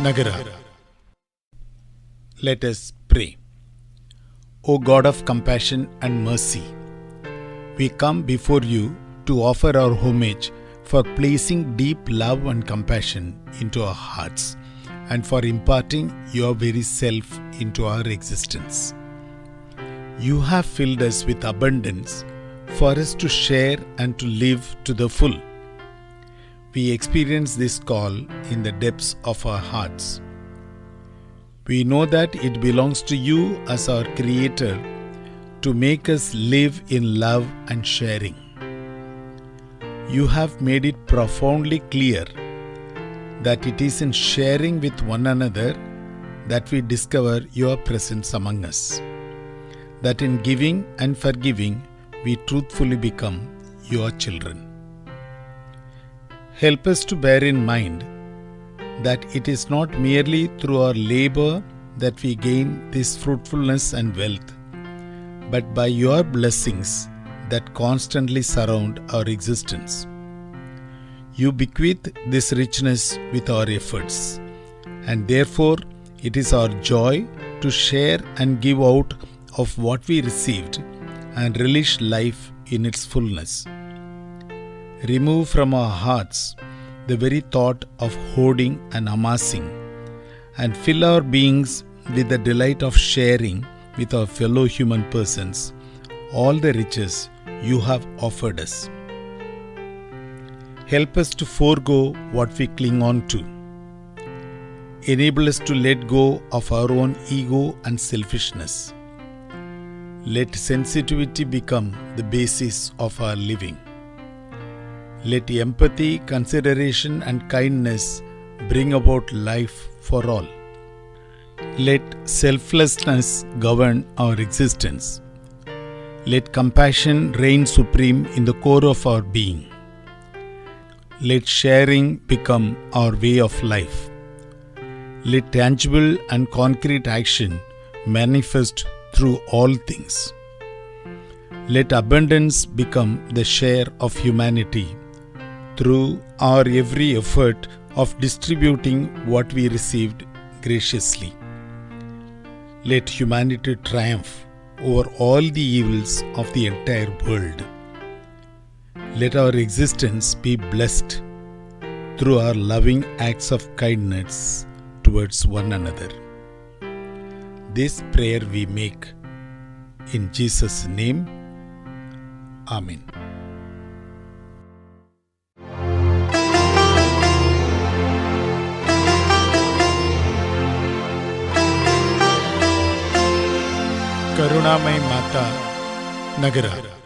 Nagara. Let us pray. O God of compassion and mercy, we come before you to offer our homage for placing deep love and compassion into our hearts and for imparting your very self into our existence. You have filled us with abundance for us to share and to live to the full. We experience this call in the depths of our hearts. We know that it belongs to you as our Creator to make us live in love and sharing. You have made it profoundly clear that it is in sharing with one another that we discover your presence among us, that in giving and forgiving we truthfully become your children. Help us to bear in mind that it is not merely through our labor that we gain this fruitfulness and wealth, but by your blessings that constantly surround our existence. You bequeath this richness with our efforts, and therefore it is our joy to share and give out of what we received and relish life in its fullness. Remove from our hearts the very thought of hoarding and amassing, and fill our beings with the delight of sharing with our fellow human persons all the riches you have offered us. Help us to forego what we cling on to. Enable us to let go of our own ego and selfishness. Let sensitivity become the basis of our living. Let empathy, consideration, and kindness bring about life for all. Let selflessness govern our existence. Let compassion reign supreme in the core of our being. Let sharing become our way of life. Let tangible and concrete action manifest through all things. Let abundance become the share of humanity through our every effort of distributing what we received graciously. Let humanity triumph over all the evils of the entire world. Let our existence be blessed through our loving acts of kindness towards one another. This prayer we make in Jesus' name. Amen. करुणामय माता नगरा।